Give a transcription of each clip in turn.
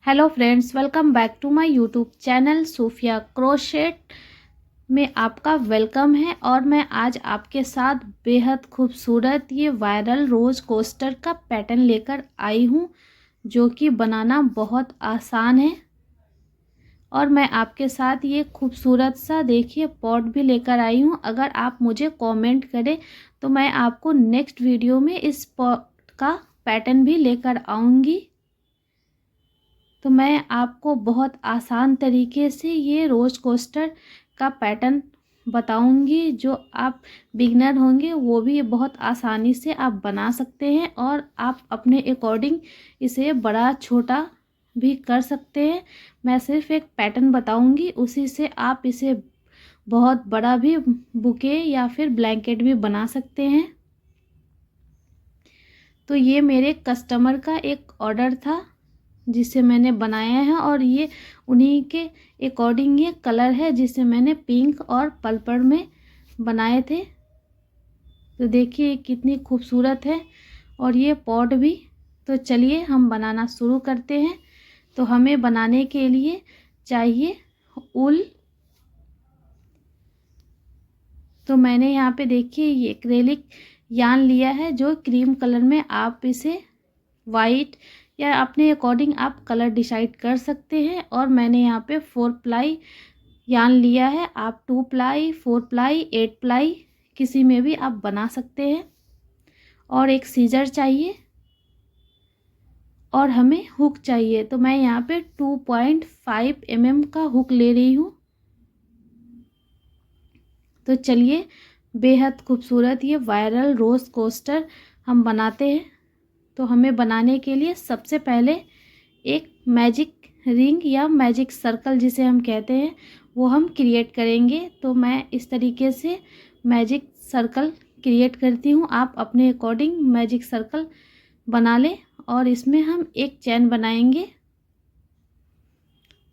Hello friends, welcome back to my YouTube channel Sufiya crochet में आपका welcome है। और मैं आज आपके साथ बेहद खूबसूरत ये वायरल रोज़ कोस्टर का पैटर्न लेकर आई हूँ, जो कि बनाना बहुत आसान है। और मैं आपके साथ ये खूबसूरत सा देखिए पॉट भी लेकर आई हूँ। अगर आप मुझे कमेंट करें तो मैं आपको नेक्स्ट वीडियो में इस पॉट का पैटर्न भी लेकर आऊँगी। तो मैं आपको बहुत आसान तरीके से ये रोज़ कोस्टर का पैटर्न बताऊंगी, जो आप बिगनर होंगे वो भी बहुत आसानी से आप बना सकते हैं और आप अपने अकॉर्डिंग इसे बड़ा छोटा भी कर सकते हैं। मैं सिर्फ एक पैटर्न बताऊंगी, उसी से आप इसे बहुत बड़ा भी बुके या फिर ब्लैंकेट भी बना सकते हैं। तो ये मेरे कस्टमर का एक ऑर्डर था जिसे मैंने बनाया है, और ये उन्हीं के अकॉर्डिंग ये कलर है जिसे मैंने पिंक और पर्पल में बनाए थे। तो देखिए कितनी खूबसूरत है और ये पॉट भी। तो चलिए हम बनाना शुरू करते हैं। तो हमें बनाने के लिए चाहिए ऊल। तो मैंने यहाँ पे देखिए ये एक्रेलिक यार्न लिया है जो क्रीम कलर में, आप इसे वाइट या अपने अकॉर्डिंग आप कलर डिसाइड कर सकते हैं। और मैंने यहाँ पे 4 प्लाई यार्न लिया है, आप 2 प्लाई 4 प्लाई 8 प्लाई किसी में भी आप बना सकते हैं। और एक सीजर चाहिए और हमें हुक चाहिए। तो मैं यहाँ पे 2.5 mm का हुक ले रही हूँ। तो चलिए बेहद खूबसूरत ये वायरल रोज कोस्टर हम बनाते हैं। तो हमें बनाने के लिए सबसे पहले एक मैजिक रिंग या मैजिक सर्कल जिसे हम कहते हैं वो हम क्रिएट करेंगे। तो मैं इस तरीके से मैजिक सर्कल क्रिएट करती हूँ, आप अपने अकॉर्डिंग मैजिक सर्कल बना लें। और इसमें हम एक चैन बनाएंगे।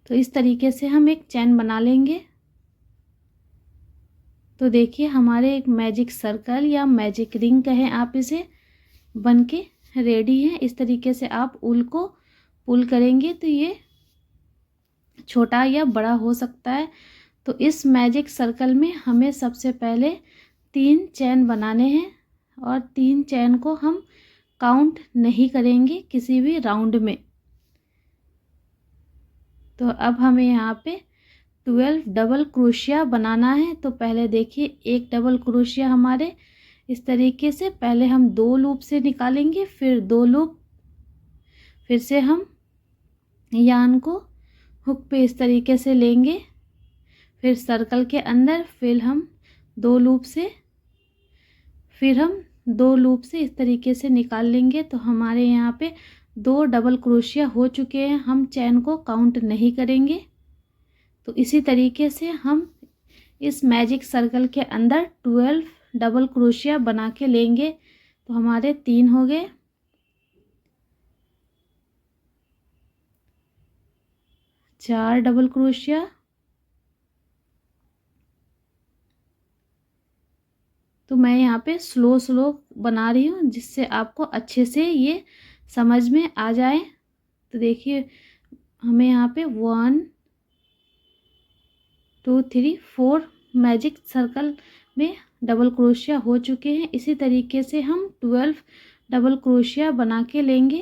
तो इस तरीके से हम एक चैन बना लेंगे। तो देखिए हमारे एक मैजिक सर्कल या मैजिक रिंग कहें आप इसे, बन के रेडी है। इस तरीके से आप ऊल को पुल करेंगे तो ये छोटा या बड़ा हो सकता है। तो इस मैजिक सर्कल में हमें सबसे पहले 3 चैन बनाने हैं और 3 चैन को हम काउंट नहीं करेंगे किसी भी राउंड में। तो अब हमें यहाँ पे 12 डबल क्रोशिया बनाना है। तो पहले देखिए एक डबल क्रोशिया हमारे इस तरीके से, पहले हम 2 लूप से निकालेंगे, फिर 2 लूप, फिर से हम यार्न को हुक पे इस तरीके से लेंगे, फिर सर्कल के अंदर फिर हम 2 लूप से, फिर हम 2 लूप से इस तरीके से निकाल लेंगे। तो हमारे यहाँ पे 2 डबल क्रोशिया हो चुके हैं, हम चैन को काउंट नहीं करेंगे। तो इसी तरीके से हम इस मैजिक सर्कल के अंदर 12 डबल क्रोशिया बना के लेंगे। तो हमारे 3 हो गए, 4 डबल क्रोशिया, तो मैं यहाँ पे स्लो स्लो बना रही हूँ जिससे आपको अच्छे से ये समझ में आ जाए। तो देखिए हमें यहाँ पे 1 2 3 4 मैजिक सर्कल में डबल क्रोशिया हो चुके हैं। इसी तरीके से हम 12 डबल क्रोशिया बना के लेंगे।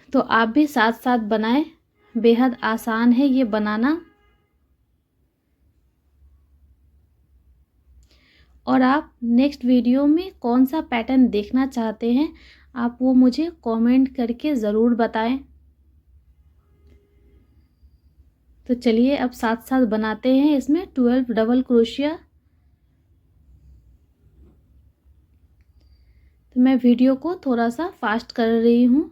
तो आप भी साथ साथ बनाएं, बेहद आसान है ये बनाना। और आप नेक्स्ट वीडियो में कौन सा पैटर्न देखना चाहते हैं आप वो मुझे कमेंट करके ज़रूर बताएं। तो चलिए अब साथ साथ बनाते हैं इसमें 12 डबल क्रोशिया। तो मैं वीडियो को थोड़ा सा फास्ट कर रही हूँ,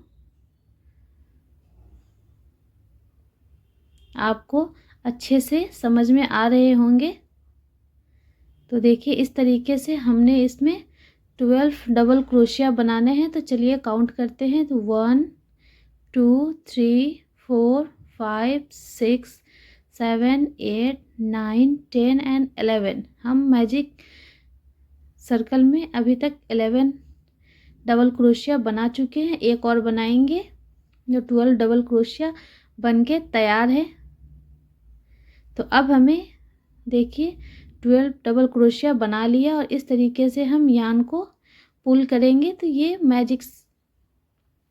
आपको अच्छे से समझ में आ रहे होंगे। तो देखिए इस तरीके से हमने इसमें 12 डबल क्रोशिया बनाने हैं। तो चलिए काउंट करते हैं। तो 1 2 3 4 5 6 7 8 9 10 एंड 11। हम मैजिक सर्कल में अभी तक 11 डबल क्रोशिया बना चुके हैं, एक और बनाएंगे। जो 12 डबल क्रोशिया बन के तैयार है। तो अब हमें देखिए 12 डबल क्रोशिया बना लिया और इस तरीके से हम यान को पुल करेंगे तो ये मैजिक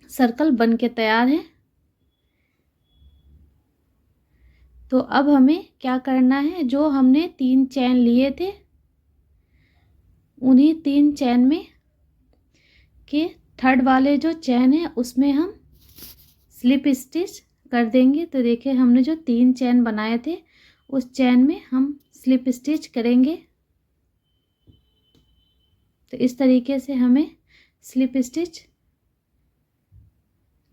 सर्कल बन के तैयार है। तो अब हमें क्या करना है, जो हमने 3 चैन लिए थे उन्हीं 3 चैन में के थर्ड वाले जो चैन है उसमें हम स्लिप स्टिच कर देंगे। तो देखिए हमने जो 3 चैन बनाए थे उस चैन में हम स्लिप स्टिच करेंगे। तो इस तरीके से हमें स्लिप स्टिच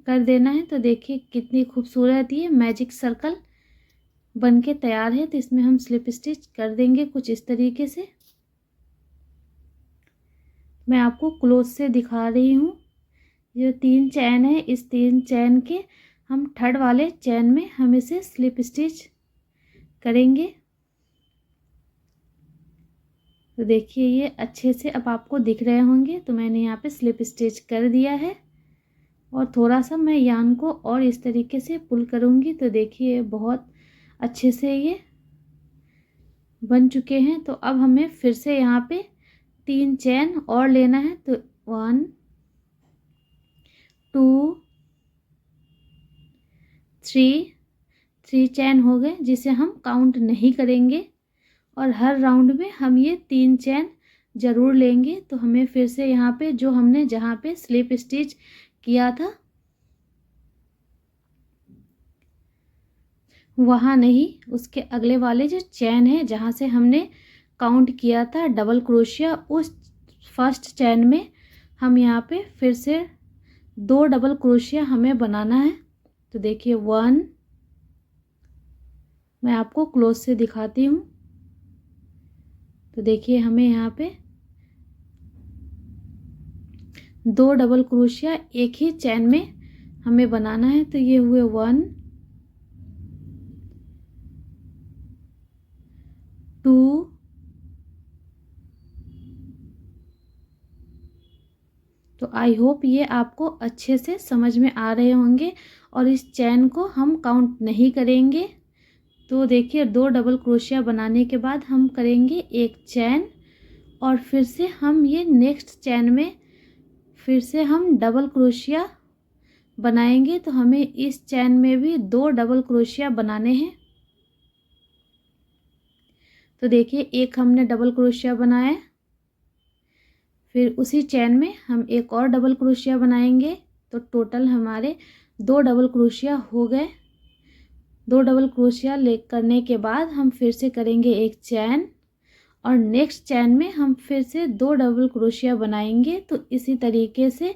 कर देना है। तो देखिए कितनी खूबसूरत ये मैजिक सर्कल बन के तैयार है। तो इसमें हम स्लिप स्टिच कर देंगे कुछ इस तरीके से। मैं आपको क्लोज से दिखा रही हूँ। जो 3 चैन है इस 3 चैन के हम थर्ड वाले चैन में हम इसे स्लिप स्टिच करेंगे। तो देखिए ये अच्छे से अब आपको दिख रहे होंगे। तो मैंने यहाँ पे स्लिप स्टिच कर दिया है और थोड़ा सा मैं यान को और इस तरीके से पुल करूँगी। तो देखिए बहुत अच्छे से ये बन चुके हैं। तो अब हमें फिर से यहाँ पे 3 चैन और लेना है। तो 1 2 3 चैन हो गए जिसे हम काउंट नहीं करेंगे और हर राउंड में हम ये 3 चैन ज़रूर लेंगे। तो हमें फिर से यहाँ पे जो हमने जहाँ पे स्लिप स्टिच किया था वहाँ नहीं, उसके अगले वाले जो चैन है जहाँ से हमने काउंट किया था डबल क्रोशिया, उस फर्स्ट चैन में हम यहाँ पे फिर से 2 डबल क्रोशिया हमें बनाना है। तो देखिए 1, मैं आपको क्लोज से दिखाती हूँ। तो देखिए हमें यहाँ पे 2 डबल क्रोशिया एक ही चैन में हमें बनाना है। तो ये हुए 1 2 तो आई होप ये आपको अच्छे से समझ में आ रहे होंगे और इस चैन को हम काउंट नहीं करेंगे। तो देखिए 2 डबल क्रोशिया बनाने के बाद हम करेंगे एक चैन और फिर से हम ये नेक्स्ट चैन में फिर से हम डबल क्रोशिया बनाएंगे। तो हमें इस चैन में भी 2 डबल क्रोशिया बनाने हैं। तो देखिए एक हमने डबल क्रोशिया बनाया, फिर उसी चैन में हम एक और डबल क्रोशिया बनाएंगे। तो टोटल हमारे 2 डबल क्रोशिया हो गए। 2 डबल क्रोशिया करने के बाद हम फिर से करेंगे एक चैन और नेक्स्ट चैन में हम फिर से 2 डबल क्रोशिया बनाएंगे। तो इसी तरीके से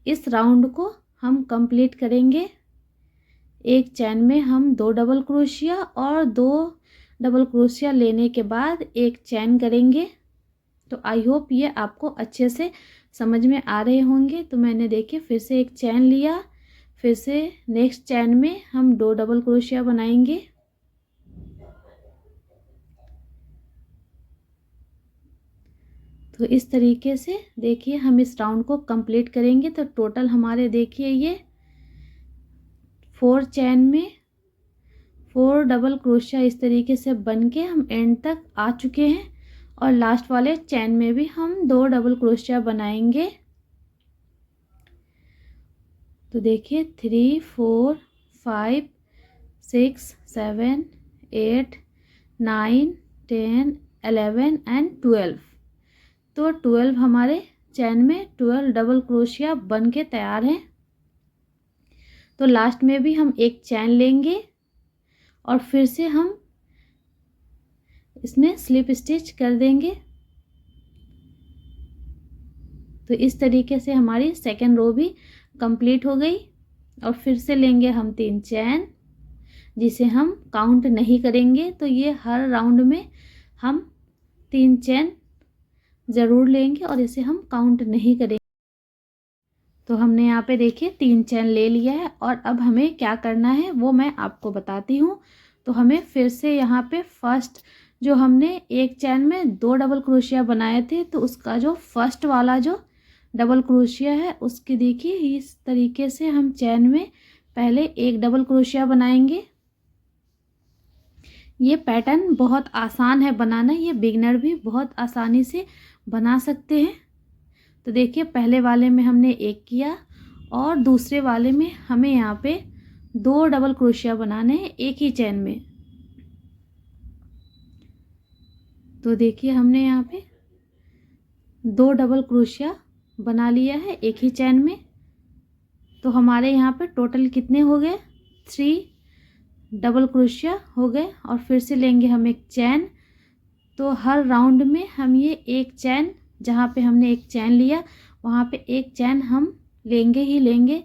इस राउंड को हम कंप्लीट करेंगे। एक चैन में हम 2 डबल क्रोशिया और 2 डबल क्रोशिया लेने के बाद एक चैन करेंगे। तो आई होप ये आपको अच्छे से समझ में आ रहे होंगे। तो मैंने देखिए फिर से एक चैन लिया, फिर से नेक्स्ट चैन में हम 2 डबल क्रोशिया बनाएंगे। तो इस तरीके से देखिए हम इस राउंड को कंप्लीट करेंगे। तो टोटल हमारे देखिए ये 4 चैन में 4 डबल क्रोशिया इस तरीके से बन के हम एंड तक आ चुके हैं और लास्ट वाले चैन में भी हम 2 डबल क्रोशिया बनाएंगे। तो देखिए 3 4 5 6 7 8 9 10 11 एंड 12। तो 12 हमारे चैन में 12 डबल क्रोशिया बन के तैयार हैं। तो लास्ट में भी हम एक चैन लेंगे और फिर से हम इसमें स्लिप स्टिच कर देंगे। तो इस तरीके से हमारी सेकेंड रो भी कंप्लीट हो गई और फिर से लेंगे हम 3 चैन जिसे हम काउंट नहीं करेंगे। तो ये हर राउंड में हम 3 चैन ज़रूर लेंगे और इसे हम काउंट नहीं करेंगे। तो हमने यहाँ पे देखिए 3 चैन ले लिया है और अब हमें क्या करना है वो मैं आपको बताती हूँ। तो हमें फिर से यहाँ पे फर्स्ट जो हमने एक चैन में 2 डबल क्रोशिया बनाए थे तो उसका जो फर्स्ट वाला जो डबल क्रोशिया है उसके देखिए इस तरीके से हम चैन में पहले एक डबल क्रोशिया बनाएंगे। ये पैटर्न बहुत आसान है बनाना, ये बिगनर भी बहुत आसानी से बना सकते हैं। तो देखिए पहले वाले में हमने एक किया और दूसरे वाले में हमें यहाँ पे 2 डबल क्रोशिया बनाने हैं एक ही चैन में। तो देखिए हमने यहाँ पे 2 डबल क्रोशिया बना लिया है एक ही चैन में। तो हमारे यहाँ पे टोटल कितने हो गए, 3 डबल क्रोशिया हो गए। और फिर से लेंगे हम एक चैन। तो हर राउंड में हम ये एक चैन, जहाँ पे हमने एक चैन लिया वहाँ पे एक चैन हम लेंगे ही लेंगे।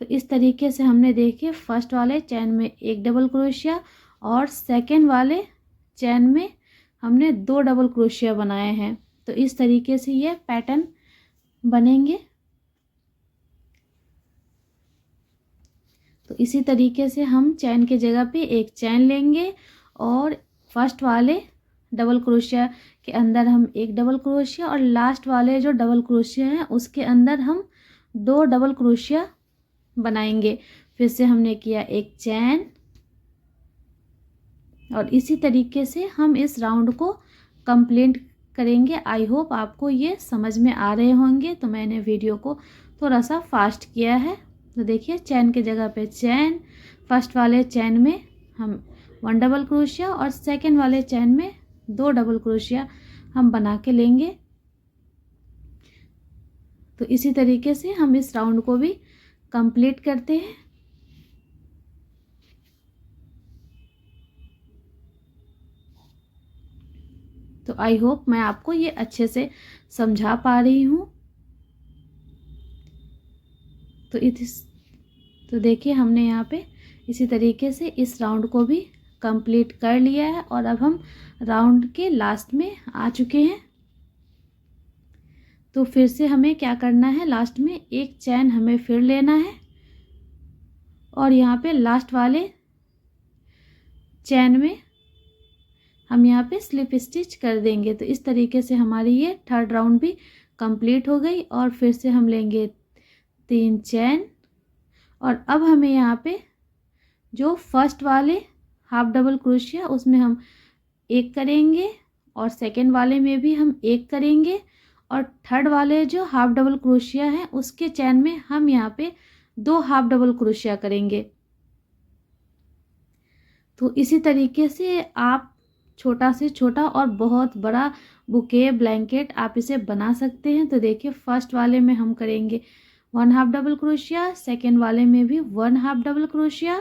तो इस तरीके से हमने देखिए फर्स्ट वाले चैन में एक डबल क्रोशिया और सेकंड वाले चैन में हमने 2 डबल क्रोशिया बनाए हैं। तो इस तरीके से ये पैटर्न बनेंगे। तो इसी तरीके से हम चैन के जगह पे एक चैन लेंगे और फर्स्ट वाले डबल क्रोशिया के अंदर हम एक डबल क्रोशिया और लास्ट वाले जो डबल क्रोशिया हैं उसके अंदर हम 2 डबल क्रोशिया बनाएंगे। फिर से हमने किया एक चैन और इसी तरीके से हम इस राउंड को कंप्लीट करेंगे। आई होप आपको ये समझ में आ रहे होंगे। तो मैंने वीडियो को थोड़ा सा फास्ट किया है। तो देखिए चैन के जगह पे चैन, फर्स्ट वाले चैन में हम 1 डबल क्रोशिया और सेकंड वाले चैन में 2 डबल क्रोशिया हम बना के लेंगे। तो इसी तरीके से हम इस राउंड को भी कंप्लीट करते हैं। तो आई होप मैं आपको ये अच्छे से समझा पा रही हूँ। तो देखिए हमने यहाँ पे इसी तरीके से इस राउंड को भी कंप्लीट कर लिया है और अब हम राउंड के लास्ट में आ चुके हैं। तो फिर से हमें क्या करना है, लास्ट में एक चैन हमें फिर लेना है और यहाँ पे लास्ट वाले चैन में हम यहाँ पे स्लिप स्टिच कर देंगे। तो इस तरीके से हमारी ये थर्ड राउंड भी कंप्लीट हो गई। और फिर से हम लेंगे 3 चैन और अब हमें यहाँ पे जो फर्स्ट वाले हाफ डबल क्रोशिया उसमें हम एक करेंगे और सेकेंड वाले में भी हम एक करेंगे और थर्ड वाले जो हाफ डबल क्रोशिया है उसके चैन में हम यहाँ पे 2 हाफ डबल क्रोशिया करेंगे। तो इसी तरीके से आप छोटा से छोटा और बहुत बड़ा बुके ब्लैंकेट आप इसे बना सकते हैं। तो देखिए फर्स्ट वाले में हम करेंगे 1 हाफ डबल क्रोशिया, सेकेंड वाले में भी 1 हाफ डबल क्रोशिया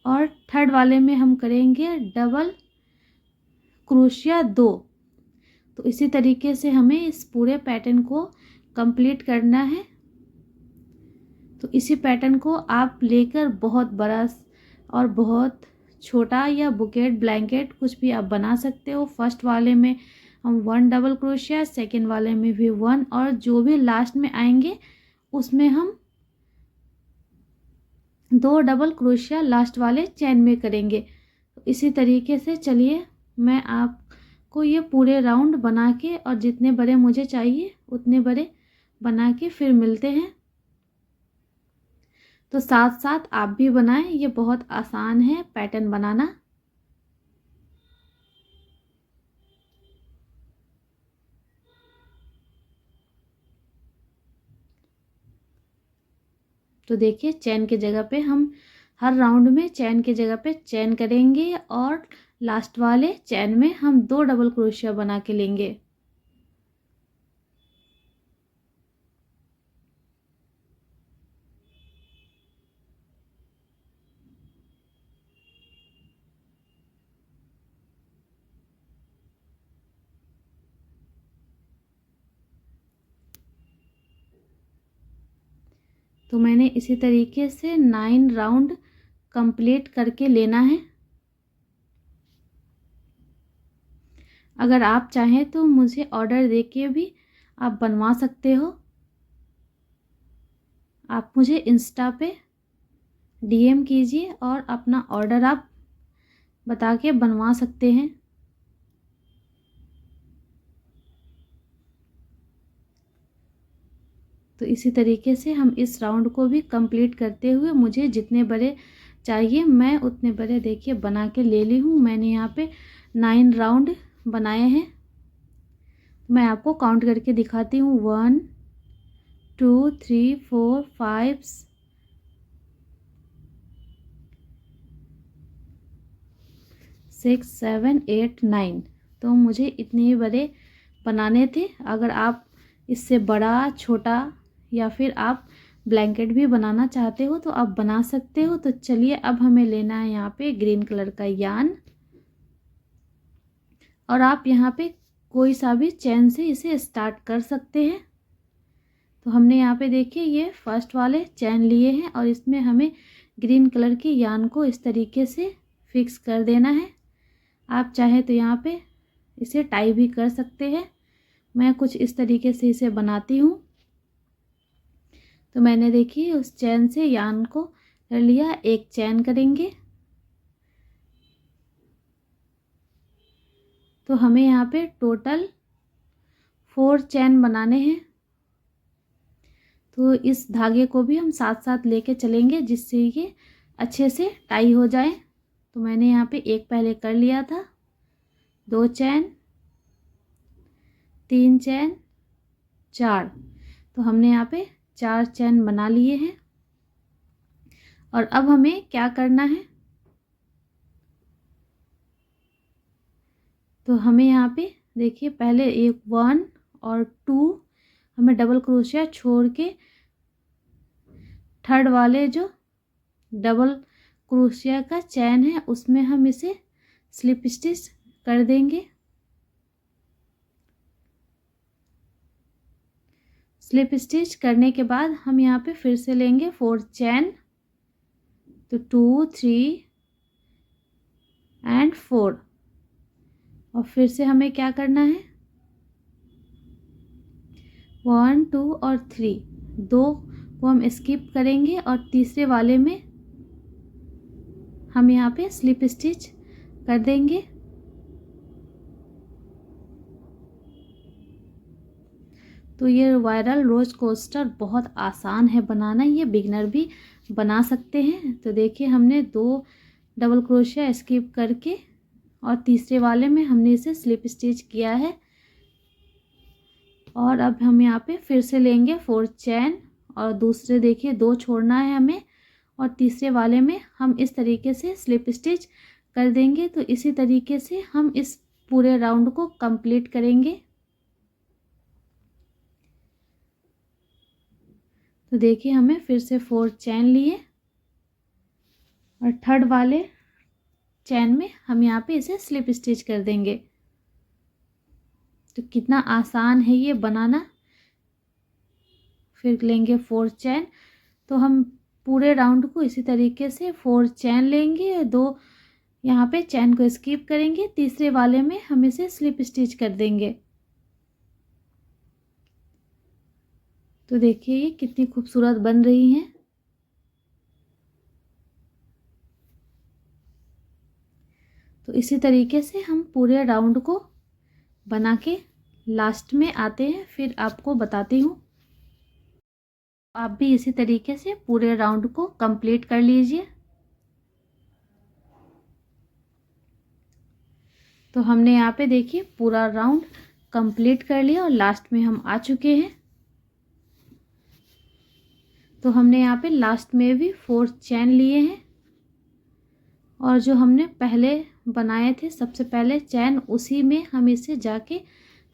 और थर्ड वाले में हम करेंगे डबल क्रोशिया 2। तो इसी तरीके से हमें इस पूरे पैटर्न को कंप्लीट करना है। तो इसी पैटर्न को आप लेकर बहुत बड़ा और बहुत छोटा या बुकेट ब्लैंकेट कुछ भी आप बना सकते हो। फर्स्ट वाले में हम 1 डबल क्रोशिया, सेकेंड वाले में भी 1 और जो भी लास्ट में आएंगे उसमें हम 2 डबल क्रोशिया लास्ट वाले चैन में करेंगे। तो इसी तरीके से चलिए मैं आपको ये पूरे राउंड बना के और जितने बड़े मुझे चाहिए उतने बड़े बना के फिर मिलते हैं। तो साथ साथ आप भी बनाएं, ये बहुत आसान है पैटर्न बनाना। तो देखिए चैन के जगह पे हम हर राउंड में चैन के जगह पे चैन करेंगे और लास्ट वाले चैन में हम 2 डबल क्रोशिया बना के लेंगे। तो मैंने इसी तरीके से 9 राउंड कंप्लीट करके लेना है। अगर आप चाहें तो मुझे ऑर्डर देके भी आप बनवा सकते हो। आप मुझे इंस्टा पे डीएम कीजिए और अपना ऑर्डर आप बता के बनवा सकते हैं। तो इसी तरीके से हम इस राउंड को भी कंप्लीट करते हुए, मुझे जितने बड़े चाहिए मैं उतने बड़े देखिए बना के ले ली हूँ। मैंने यहाँ पे 9 राउंड बनाए हैं। मैं आपको काउंट करके दिखाती हूँ। 1 2 3 4 5 6 7 8 9। तो मुझे इतने बड़े बनाने थे। अगर आप इससे बड़ा, छोटा या फिर आप ब्लैंकेट भी बनाना चाहते हो तो आप बना सकते हो। तो चलिए अब हमें लेना है यहाँ पे ग्रीन कलर का यार्न, और आप यहाँ पे कोई सा भी चैन से इसे स्टार्ट कर सकते हैं। तो हमने यहाँ पे देखिए ये फर्स्ट वाले चैन लिए हैं और इसमें हमें ग्रीन कलर की यार्न को इस तरीके से फिक्स कर देना है। आप चाहे तो यहाँ पे इसे टाई भी कर सकते हैं। मैं कुछ इस तरीके से इसे बनाती हूँ। तो मैंने देखिए उस चैन से यार्न को कर लिया। एक चैन करेंगे तो हमें यहाँ पे टोटल 4 चैन बनाने हैं। तो इस धागे को भी हम साथ साथ लेके चलेंगे जिससे ये अच्छे से टाई हो जाए। तो मैंने यहाँ पे एक पहले कर लिया था, 2 चैन, 3 चैन, 4। तो हमने यहाँ पे 4 चैन बना लिए हैं। और अब हमें क्या करना है, तो हमें यहाँ पे देखिए पहले 1 और 2 हमें डबल क्रोशिया छोड़ के थर्ड वाले जो डबल क्रोशिया का चैन है उसमें हम इसे स्लिप स्टिच कर देंगे। स्लिप स्टिच करने के बाद हम यहाँ पे फिर से लेंगे 4 चैन। तो 2 3 एंड 4। और फिर से हमें क्या करना है, 1 2 और 3, 2 को हम स्किप करेंगे और तीसरे वाले में हम यहाँ पे स्लिप स्टिच कर देंगे। तो ये वायरल रोज कोस्टर बहुत आसान है बनाना, ये बिगनर भी बना सकते हैं। तो देखिए हमने 2 डबल क्रोशिया स्किप करके और तीसरे वाले में हमने इसे स्लिप स्टिच किया है। और अब हम यहाँ पे फिर से लेंगे 4 चैन और दूसरे देखिए 2 छोड़ना है हमें, और तीसरे वाले में हम इस तरीके से स्लिप स्टिच कर देंगे। तो इसी तरीके से हम इस पूरे राउंड को कंप्लीट करेंगे। तो देखिए हमें फिर से 4 चैन लिए और थर्ड वाले चैन में हम यहाँ पे इसे स्लिप स्टिच कर देंगे। तो कितना आसान है ये बनाना। फिर लेंगे 4 चैन। तो हम पूरे राउंड को इसी तरीके से 4 चैन लेंगे और 2 यहाँ पे चैन को स्किप करेंगे, तीसरे वाले में हम इसे स्लिप स्टिच कर देंगे। तो देखिए ये कितनी खूबसूरत बन रही हैं। तो इसी तरीके से हम पूरे राउंड को बना के लास्ट में आते हैं, फिर आपको बताती हूँ। आप भी इसी तरीके से पूरे राउंड को कंप्लीट कर लीजिए। तो हमने यहाँ पे देखिए पूरा राउंड कंप्लीट कर लिया और लास्ट में हम आ चुके हैं। तो हमने यहाँ पे लास्ट में भी 4 चैन लिए हैं और जो हमने पहले बनाए थे सबसे पहले चैन, उसी में हम इसे जाके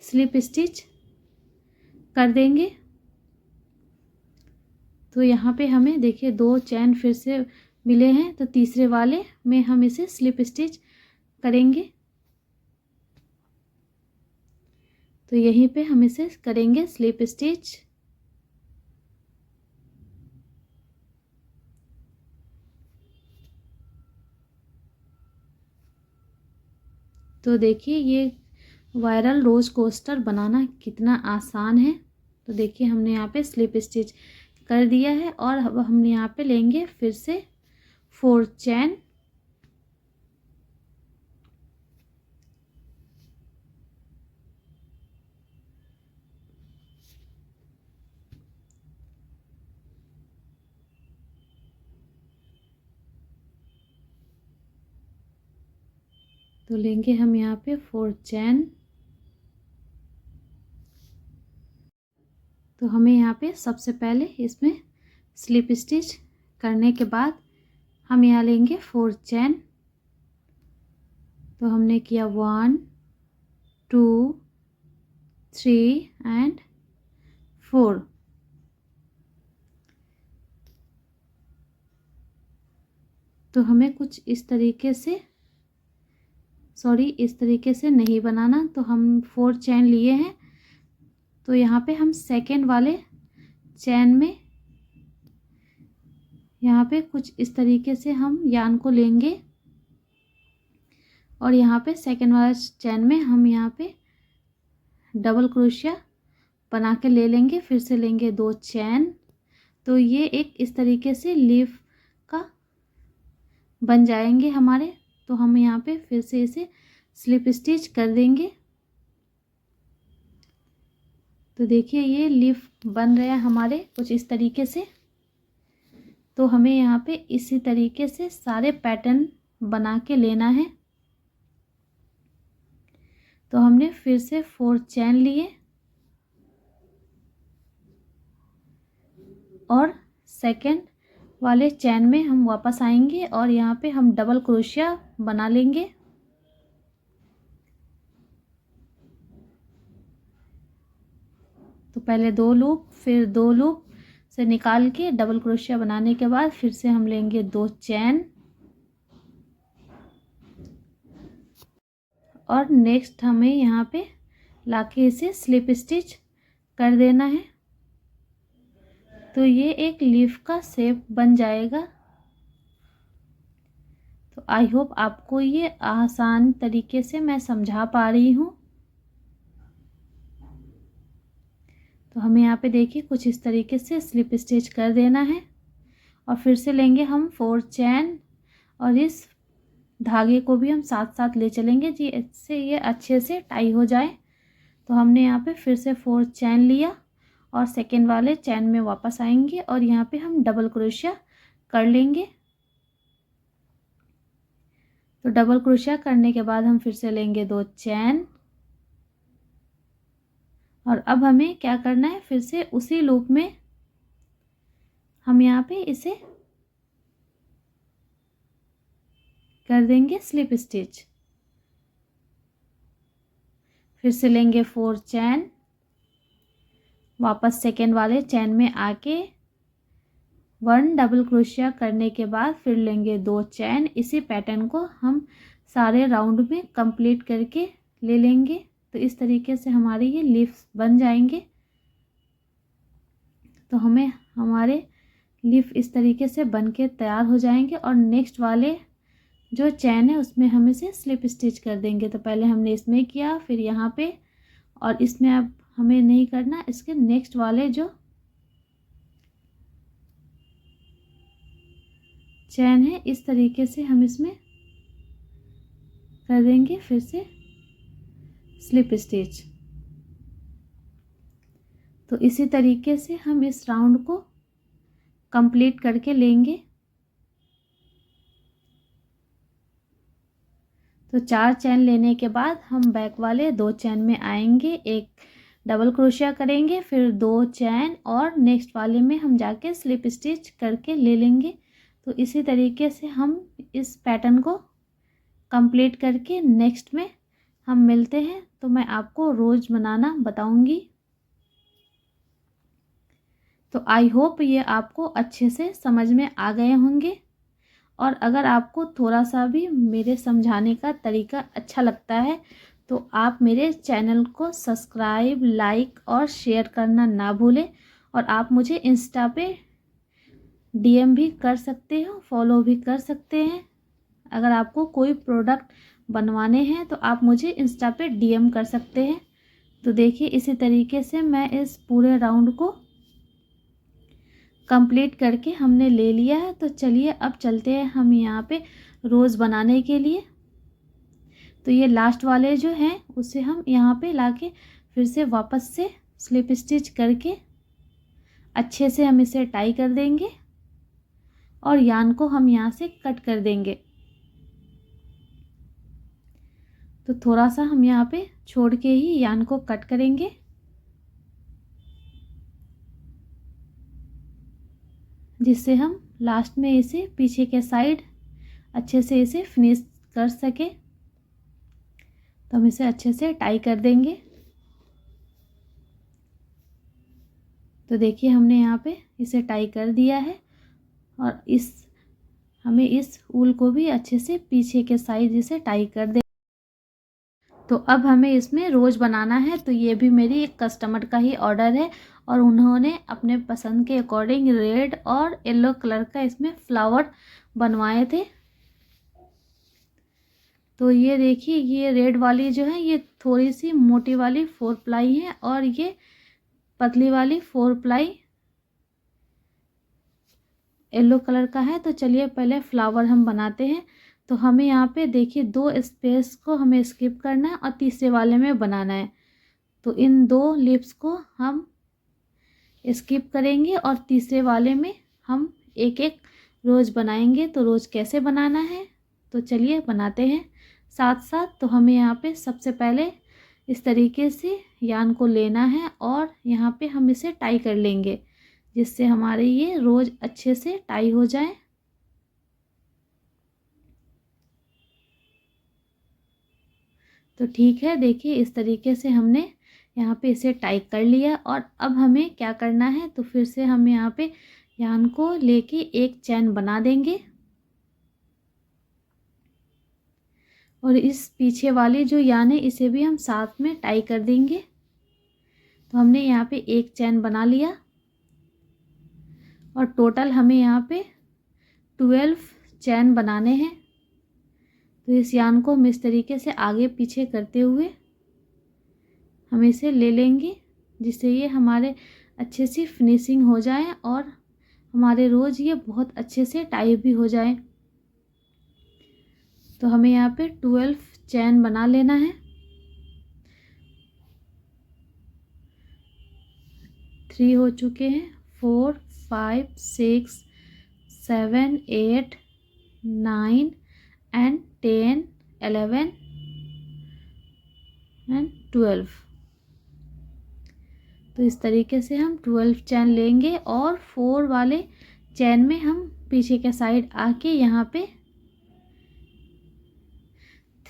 स्लिप स्टिच कर देंगे। तो यहाँ पे हमें देखिए 2 चैन फिर से मिले हैं, तो तीसरे वाले में हम इसे स्लिप स्टिच करेंगे। तो यहीं पे हम इसे करेंगे स्लिप स्टिच। तो देखिए ये वायरल रोज कोस्टर बनाना कितना आसान है। तो देखिए हमने यहाँ पे स्लिप स्टिच कर दिया है और अब हम यहाँ पे लेंगे फिर से 4 चैन। तो लेंगे हम यहाँ पे 4 चैन। तो हमें यहाँ पे सबसे पहले इसमें स्लिप स्टिच करने के बाद हम यहाँ लेंगे 4 चैन। तो हमने किया 1 2 3 एंड 4। तो हमें कुछ इस तरीके से, इस तरीके से नहीं बनाना। तो हम 4 चैन लिए हैं। तो यहाँ पे हम सेकेंड वाले चैन में यहाँ पे कुछ इस तरीके से हम यार्न को लेंगे और यहाँ पे सेकेंड वाले चैन में हम यहाँ पे डबल क्रोशिया बना के ले लेंगे। फिर से लेंगे 2 चैन। तो ये एक इस तरीके से लीफ का बन जाएंगे हमारे। तो हम यहाँ पे फिर से इसे स्लिप स्टिच कर देंगे। तो देखिए ये लीफ बन रहे हैं हमारे कुछ इस तरीके से। तो हमें यहाँ पे इसी तरीके से सारे पैटर्न बना के लेना है। तो हमने फिर से 4 चैन लिए और सेकेंड वाले चैन में हम वापस आएंगे और यहाँ पे हम डबल क्रोशिया बना लेंगे। तो पहले 2 लूप, फिर 2 लूप से निकाल के डबल क्रोशिया बनाने के बाद फिर से हम लेंगे 2 चैन और नेक्स्ट हमें यहाँ पे लाके इसे स्लिप स्टिच कर देना है। तो ये एक लीफ का शेप बन जाएगा। तो आई होप आपको ये आसान तरीके से मैं समझा पा रही हूँ। तो हमें यहाँ पे देखिए कुछ इस तरीके से स्लिप स्टिच कर देना है और फिर से लेंगे हम 4 चैन और इस धागे को भी हम साथ साथ ले चलेंगे जी, इससे ये अच्छे से टाई हो जाए। तो हमने यहाँ पे फिर से 4 चैन लिया और सेकेंड वाले चैन में वापस आएंगे और यहाँ पे हम डबल क्रोशिया कर लेंगे। तो डबल क्रोशिया करने के बाद हम फिर से लेंगे 2 चैन और अब हमें क्या करना है, फिर से उसी लूप में हम यहाँ पे इसे कर देंगे स्लिप स्टिच। फिर से लेंगे 4 चैन, वापस सेकेंड वाले चैन में आके 1 डबल क्रोशिया करने के बाद फिर लेंगे 2 चैन। इसी पैटर्न को हम सारे राउंड में कंप्लीट करके ले लेंगे। तो इस तरीके से हमारे ये लीफ्स बन जाएंगे। तो हमें हमारे लीफ इस तरीके से बन के तैयार हो जाएंगे और नेक्स्ट वाले जो चैन है उसमें हम इसे स्लिप स्टिच कर देंगे। तो पहले हमने इसमें किया, फिर यहाँ पे, और इसमें अब हमें नहीं करना। इसके नेक्स्ट वाले जो चैन है इस तरीके से हम इसमें कर देंगे फिर से स्लिप स्टिच। तो इसी तरीके से हम इस राउंड को कंप्लीट करके लेंगे। तो 4 चैन लेने के बाद हम बैक वाले 2 चैन में आएंगे, एक डबल क्रोशिया करेंगे, फिर 2 चैन और नेक्स्ट वाले में हम जाके स्लिप स्टिच करके ले लेंगे। तो इसी तरीके से हम इस पैटर्न को कंप्लीट करके नेक्स्ट में हम मिलते हैं। तो मैं आपको रोज़ बनाना बताऊंगी। तो आई होप ये आपको अच्छे से समझ में आ गए होंगे। और अगर आपको थोड़ा सा भी मेरे समझाने का तरीका अच्छा लगता है तो आप मेरे चैनल को सब्सक्राइब, लाइक और शेयर करना ना भूलें। और आप मुझे इंस्टा पे डीएम भी कर सकते हो, फॉलो भी कर सकते हैं। अगर आपको कोई प्रोडक्ट बनवाने हैं तो आप मुझे इंस्टा पे डीएम कर सकते हैं। तो देखिए इसी तरीके से मैं इस पूरे राउंड को कंप्लीट करके हमने ले लिया है। तो चलिए अब चलते हैं हम यहाँ पे रोज़ बनाने के लिए। तो ये लास्ट वाले जो हैं उसे हम यहाँ पे लाके फिर से वापस से स्लिप स्टिच करके अच्छे से हम इसे टाई कर देंगे और यार्न को हम यहाँ से कट कर देंगे। थोड़ा सा हम यहाँ पे छोड़ के ही यान को कट करेंगे, जिससे हम लास्ट में इसे पीछे के साइड अच्छे से इसे फिनिश कर सके। तो हम इसे अच्छे से टाई कर देंगे। तो देखिए हमने यहाँ पे इसे टाई कर दिया है और हमें इस ऊल को भी अच्छे से पीछे के साइड इसे टाई कर दे। तो अब हमें इसमें रोज बनाना है। तो ये भी मेरी एक कस्टमर का ही ऑर्डर है और उन्होंने अपने पसंद के अकॉर्डिंग रेड और येलो कलर का इसमें फ्लावर बनवाए थे। तो ये देखिए, ये रेड वाली जो है ये थोड़ी सी मोटी वाली 4 प्लाई है और ये पतली वाली 4 प्लाई येलो कलर का है। तो चलिए पहले फ्लावर हम बनाते हैं। तो हमें यहाँ पे देखिए 2 स्पेस को हमें स्किप करना है और तीसरे वाले में बनाना है। तो इन 2 लिप्स को हम स्किप करेंगे और तीसरे वाले में हम एक एक रोज बनाएंगे। तो रोज कैसे बनाना है तो चलिए बनाते हैं साथ साथ। तो हमें यहाँ पे सबसे पहले इस तरीके से यान को लेना है और यहाँ पे हम इसे टाई कर लेंगे, जिससे हमारे ये रोज अच्छे से टाई हो जाए। तो ठीक है, देखिए इस तरीके से हमने यहाँ पे इसे टाई कर लिया। और अब हमें क्या करना है, तो फिर से हम यहाँ पे यान को लेके एक चैन बना देंगे और इस पीछे वाली जो यान है इसे भी हम साथ में टाई कर देंगे। तो हमने यहाँ पे एक चैन बना लिया और टोटल हमें यहाँ पे 12 चैन बनाने हैं। तो इस यान को हम इस तरीके से आगे पीछे करते हुए हम इसे ले लेंगे, जिससे ये हमारे अच्छे से फिनिशिंग हो जाए और हमारे रोज ये बहुत अच्छे से टाई भी हो जाए। तो हमें यहाँ पे 12 चैन बना लेना है। 3 हो चुके हैं, 4 5 6 7 8 9 एंड 10 11 एंड 12। तो इस तरीके से हम 12 चैन लेंगे और 4 वाले चैन में हम पीछे के साइड आके यहाँ पे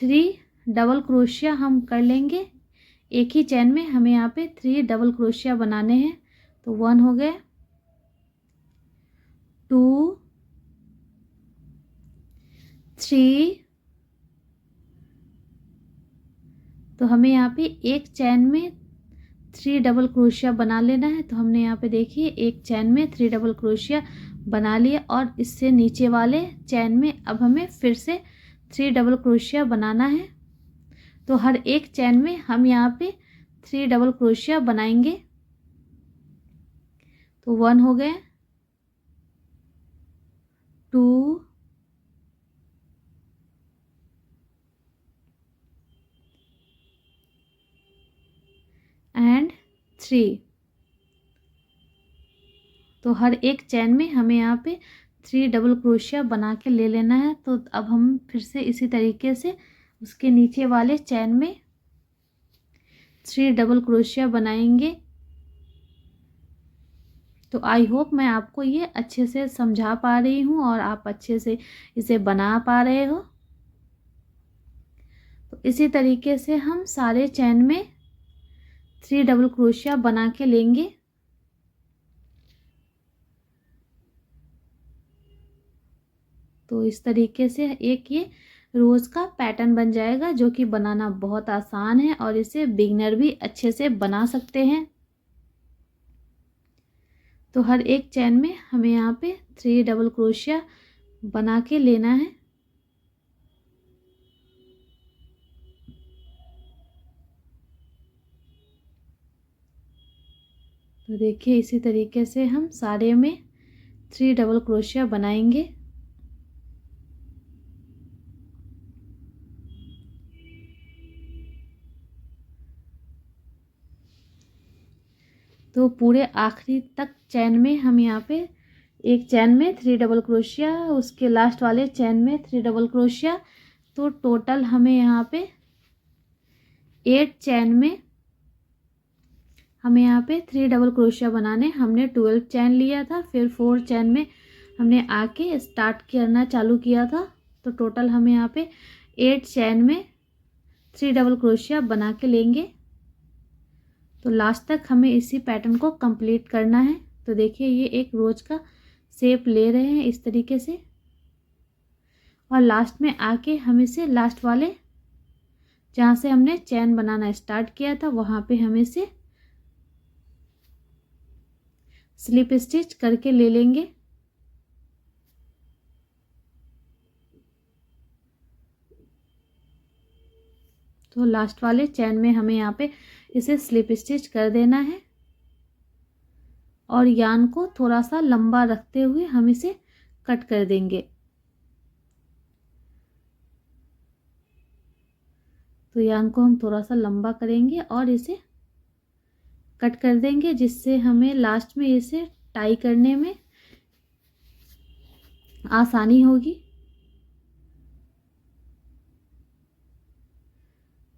3 डबल क्रोशिया हम कर लेंगे। एक ही चैन में हमें यहाँ पे 3 डबल क्रोशिया बनाने हैं। तो 1 हो गए, 2 3। तो हमें यहाँ पे एक चैन में 3 डबल क्रोशिया बना लेना है। तो हमने यहाँ पे देखिए एक चैन में 3 डबल क्रोशिया बना लिया और इससे नीचे वाले चैन में अब हमें फिर से 3 डबल क्रोशिया बनाना है। तो हर एक चैन में हम यहाँ पे 3 डबल क्रोशिया बनाएंगे। तो 1 हो गए, 2 एंड 3। तो हर एक चैन में हमें यहाँ पे 3 डबल क्रोशिया बना के ले लेना है। तो अब हम फिर से इसी तरीके से उसके नीचे वाले चैन में 3 डबल क्रोशिया बनाएंगे। तो आई होप मैं आपको ये अच्छे से समझा पा रही हूँ और आप अच्छे से इसे बना पा रहे हो। तो इसी तरीके से हम सारे चैन में 3 डबल क्रोशिया बना के लेंगे। तो इस तरीके से एक ये रोज का पैटर्न बन जाएगा, जो कि बनाना बहुत आसान है और इसे बिगिनर भी अच्छे से बना सकते हैं। तो हर एक चैन में हमें यहाँ पे 3 डबल क्रोशिया बना के लेना है। तो देखिए इसी तरीके से हम सारे में 3 डबल क्रोशिया बनाएंगे। तो पूरे आखिरी तक चैन में हम यहाँ पे एक चैन में 3 डबल क्रोशिया, उसके लास्ट वाले चैन में 3 डबल क्रोशिया। तो टोटल हमें यहाँ पे 8 चैन में हमें यहाँ पे 3 डबल क्रोशिया बनाने। हमने 12 चैन लिया था, फिर 4 चैन में हमने आके स्टार्ट करना चालू किया था। तो टोटल हमें यहाँ पे 8 चैन में 3 डबल क्रोशिया बना के लेंगे। तो लास्ट तक हमें इसी पैटर्न को कंप्लीट करना है। तो देखिए ये एक रोज का शेप ले रहे हैं इस तरीके से, और लास्ट में आके हम इसे लास्ट वाले जहाँ से हमने चैन बनाना स्टार्ट किया था वहाँ पे हम इसे स्लिप स्टिच करके ले लेंगे। तो लास्ट वाले चैन में हमें यहाँ पे इसे स्लिप स्टिच कर देना है, और यान को थोड़ा सा लंबा रखते हुए हम इसे कट कर देंगे। तो यान को हम थोड़ा सा लंबा करेंगे और इसे कट कर देंगे, जिससे हमें लास्ट में इसे टाई करने में आसानी होगी।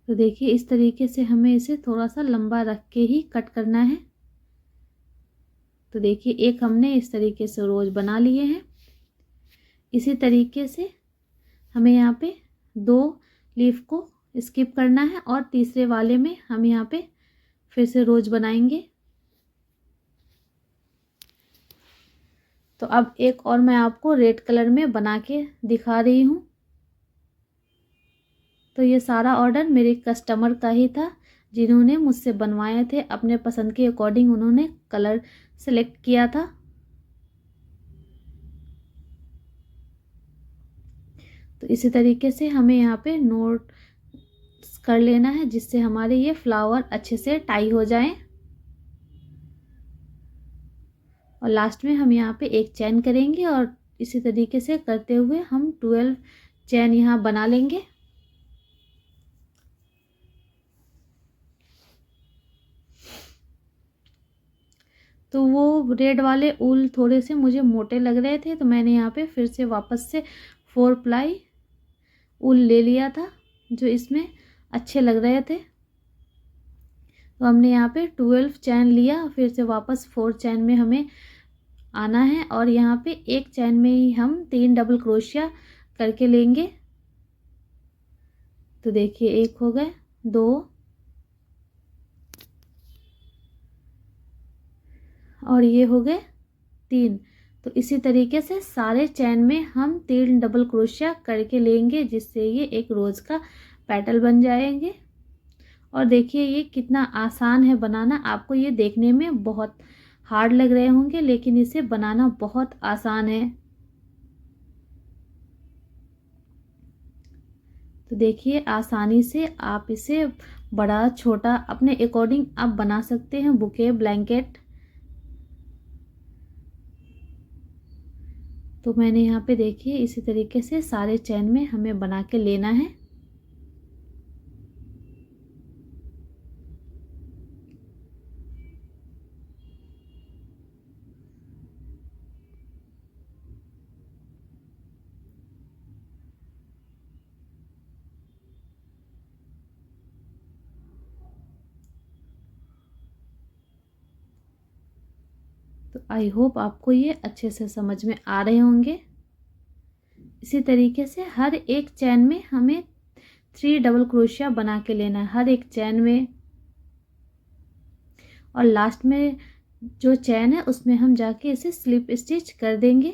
तो देखिए इस तरीके से हमें इसे थोड़ा सा लंबा रख के ही कट करना है। तो देखिए एक हमने इस तरीके से रोज बना लिए हैं। इसी तरीके से हमें यहाँ पे 2 लीफ को स्किप करना है, और तीसरे वाले में हम यहाँ पे फिर से रोज बनाएंगे। तो अब एक और मैं आपको रेड कलर में बना के दिखा रही हूँ। तो ये सारा ऑर्डर मेरे कस्टमर का ही था, जिन्होंने मुझसे बनवाए थे। अपने पसंद के अकॉर्डिंग उन्होंने कलर सेलेक्ट किया था। तो इसी तरीके से हमें यहाँ पे नोट कर लेना है, जिससे हमारे ये फ्लावर अच्छे से टाई हो जाएं। और लास्ट में हम यहाँ पे एक चैन करेंगे, और इसी तरीके से करते हुए हम 12 चैन यहाँ बना लेंगे। तो वो रेड वाले ऊल थोड़े से मुझे मोटे लग रहे थे, तो मैंने यहाँ पे फिर से वापस से 4 प्लाई ऊल ले लिया था, जो इसमें अच्छे लग रहे थे। तो हमने यहाँ पे 12 चैन लिया, फिर से वापस 4 चैन में हमें आना है, और यहाँ पे एक चैन में ही हम 3 डबल क्रोशिया करके लेंगे। तो देखिए एक हो गए, 2 और ये हो गए 3। तो इसी तरीके से सारे चैन में हम 3 डबल क्रोशिया करके लेंगे, जिससे ये एक रोज का पेटल बन जाएंगे। और देखिए ये कितना आसान है बनाना। आपको ये देखने में बहुत हार्ड लग रहे होंगे, लेकिन इसे बनाना बहुत आसान है। तो देखिए आसानी से आप इसे बड़ा छोटा अपने अकॉर्डिंग आप बना सकते हैं, बुके, ब्लैंकेट। तो मैंने यहाँ पे देखिए इसी तरीके से सारे चैन में हमें बना के लेना है। तो आई होप आपको ये अच्छे से समझ में आ रहे होंगे। इसी तरीके से हर एक चैन में हमें 3 डबल क्रोशिया बना के लेना है, हर एक चैन में। और लास्ट में जो चैन है उसमें हम जाके इसे स्लिप स्टिच कर देंगे।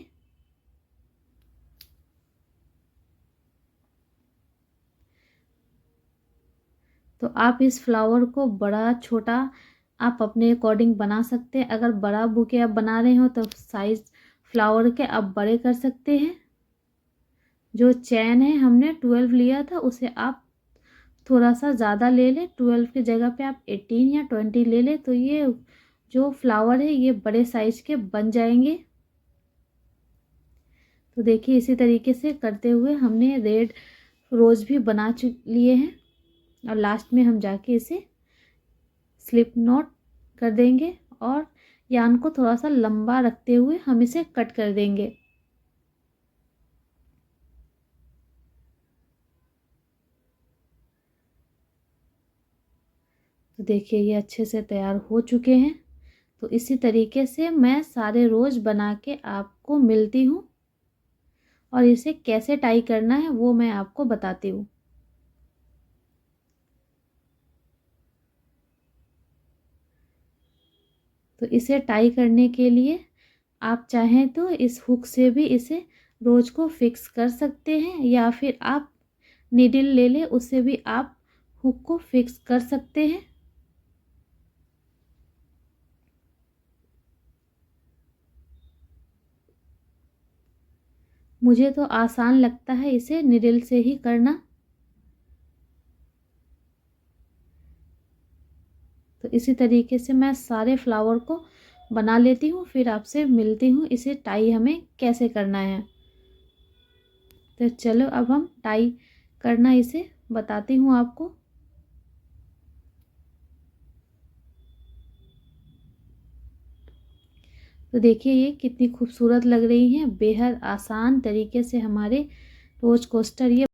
तो आप इस फ्लावर को बड़ा छोटा आप अपने अकॉर्डिंग बना सकते हैं। अगर बड़ा बुके आप बना रहे हो तो साइज फ्लावर के आप बड़े कर सकते हैं। जो चैन है हमने 12 लिया था, उसे आप थोड़ा सा ज़्यादा ले लें। 12 की जगह पे आप 18 या 20 ले लें, तो ये जो फ्लावर है ये बड़े साइज के बन जाएंगे। तो देखिए इसी तरीके से करते हुए हमने रेड रोज भी बना लिए हैं, और लास्ट में हम जाके इसे स्लिप नॉट कर देंगे, और यान को थोड़ा सा लंबा रखते हुए हम इसे कट कर देंगे। देखिए ये अच्छे से तैयार हो चुके हैं। तो इसी तरीके से मैं सारे रोज़ बना के आपको मिलती हूँ और इसे कैसे टाई करना है वो मैं आपको बताती हूँ। तो इसे टाई करने के लिए आप चाहें तो इस हुक से भी इसे रोज को फिक्स कर सकते हैं, या फिर आप नीडल ले लें, उससे भी आप हुक को फिक्स कर सकते हैं। मुझे तो आसान लगता है इसे नीडल से ही करना। तो इसी तरीके से मैं सारे फ्लावर को बना लेती हूँ, फिर आपसे मिलती हूँ इसे टाई हमें कैसे करना है। तो चलो अब हम टाई करना इसे बताती हूँ आपको। तो देखिए ये कितनी खूबसूरत लग रही हैं। बेहद आसान तरीके से हमारे रोज कोस्टर ये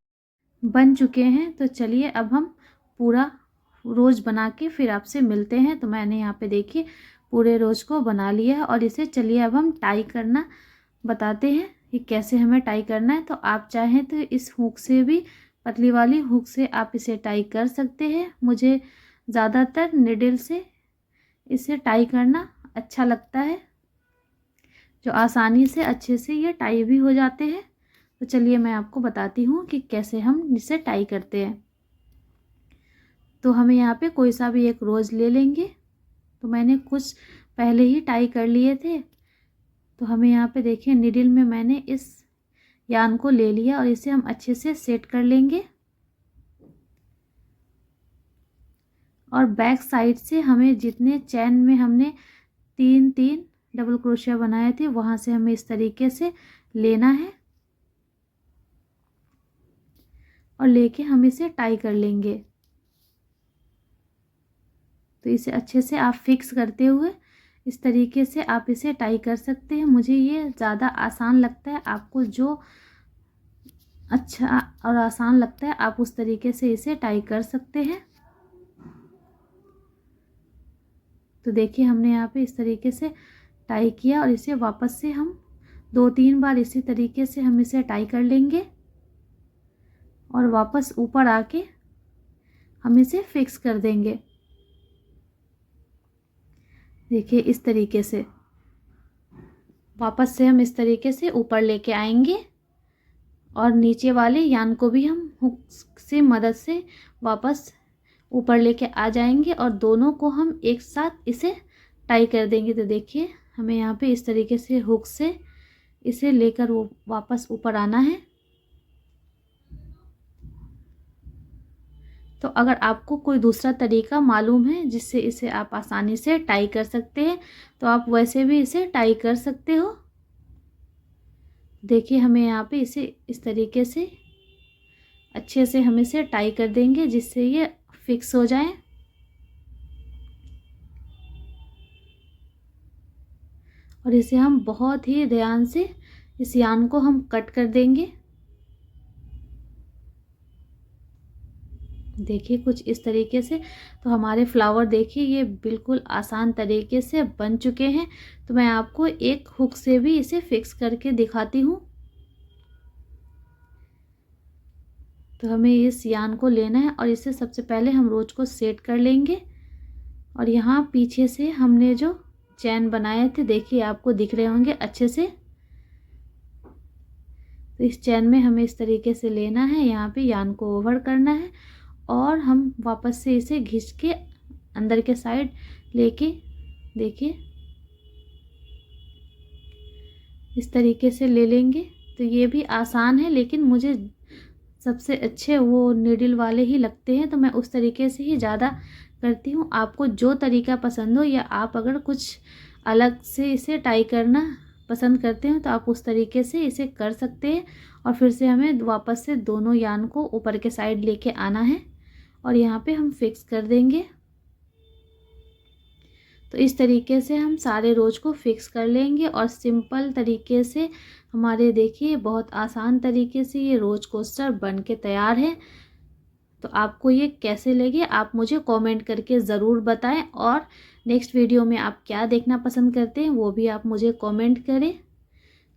बन चुके हैं। तो चलिए अब हम पूरा रोज बना के फिर आपसे मिलते हैं। तो मैंने यहाँ पे देखिए पूरे रोज को बना लिया है और इसे चलिए अब हम टाई करना बताते हैं कि कैसे हमें टाई करना है। तो आप चाहें तो इस हुक से भी, पतली वाली हुक से आप इसे टाई कर सकते हैं। मुझे ज़्यादातर निडल से इसे टाई करना अच्छा लगता है, जो आसानी से अच्छे से ये टाई भी हो जाते हैं। तो चलिए मैं आपको बताती हूँ कि कैसे हम इसे टाई करते हैं। तो हमें यहाँ पे कोई सा भी एक रोज़ ले लेंगे। तो मैंने कुछ पहले ही टाई कर लिए थे। तो हमें यहाँ पे देखिए निडल में मैंने इस यान को ले लिया और इसे हम अच्छे से सेट कर लेंगे। और बैक साइड से हमें जितने चैन में हमने 3-3 डबल क्रोशिया बनाए थे, वहाँ से हमें इस तरीके से लेना है और लेके हम इसे टाई कर लेंगे। तो इसे अच्छे से आप फिक्स करते हुए इस तरीके से आप इसे टाई कर सकते हैं। मुझे ये ज़्यादा आसान लगता है, आपको जो अच्छा और आसान लगता है आप उस तरीके से इसे टाई कर सकते हैं। तो देखिए हमने यहाँ पे इस तरीके से टाई किया और इसे वापस से हम 2-3 बार इसी तरीके से हम इसे टाई कर लेंगे और वापस ऊपर आके हम इसे फिक्स कर देंगे। देखिए इस तरीके से वापस से हम इस तरीके से ऊपर लेके आएंगे और नीचे वाले यान को भी हम हुक से मदद से वापस ऊपर लेके आ जाएंगे और दोनों को हम एक साथ इसे टाई कर देंगे। तो देखिए हमें यहाँ पे इस तरीके से हुक से इसे लेकर वो वापस ऊपर आना है। तो अगर आपको कोई दूसरा तरीका मालूम है जिससे इसे आप आसानी से टाई कर सकते हैं, तो आप वैसे भी इसे टाई कर सकते हो। देखिए हमें यहाँ पे इसे इस तरीके से अच्छे से हम इसे टाई कर देंगे जिससे ये फिक्स हो जाए। और इसे हम बहुत ही ध्यान से इस यान को हम कट कर देंगे। देखिए कुछ इस तरीके से। तो हमारे फ्लावर देखिए ये बिल्कुल आसान तरीके से बन चुके हैं। तो मैं आपको एक हुक से भी इसे फिक्स करके दिखाती हूँ। तो हमें इस यान को लेना है और इसे सबसे पहले हम रोज को सेट कर लेंगे। और यहाँ पीछे से हमने जो चैन बनाए थे देखिए आपको दिख रहे होंगे अच्छे से। तो इस चैन में हमें इस तरीके से लेना है, यहाँ पे यान को ओवर करना है और हम वापस से इसे घिस के अंदर के साइड लेके देखिए इस तरीके से ले लेंगे। तो ये भी आसान है, लेकिन मुझे सबसे अच्छे वो नीडल वाले ही लगते हैं, तो मैं उस तरीके से ही ज़्यादा करती हूँ। आपको जो तरीका पसंद हो, या आप अगर कुछ अलग से इसे टाई करना पसंद करते हो तो आप उस तरीके से इसे कर सकते हैं। और फिर से हमें वापस से दोनों यान को ऊपर के साइड लेके आना है और यहाँ पे हम फिक्स कर देंगे। तो इस तरीके से हम सारे रोज को फिक्स कर लेंगे और सिंपल तरीके से हमारे देखिए बहुत आसान तरीके से ये रोज कोस्टर बन के तैयार है। तो आपको ये कैसे लगे आप मुझे कमेंट करके ज़रूर बताएं। और नेक्स्ट वीडियो में आप क्या देखना पसंद करते हैं वो भी आप मुझे कमेंट करें,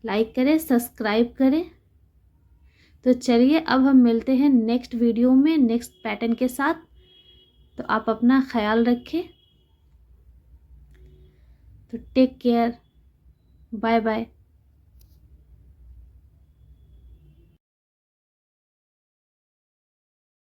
लाइक करें, सब्सक्राइब करें। तो चलिए अब हम मिलते हैं नेक्स्ट वीडियो में नेक्स्ट पैटर्न के साथ। तो आप अपना ख्याल रखें। तो टेक केयर, बाय बाय।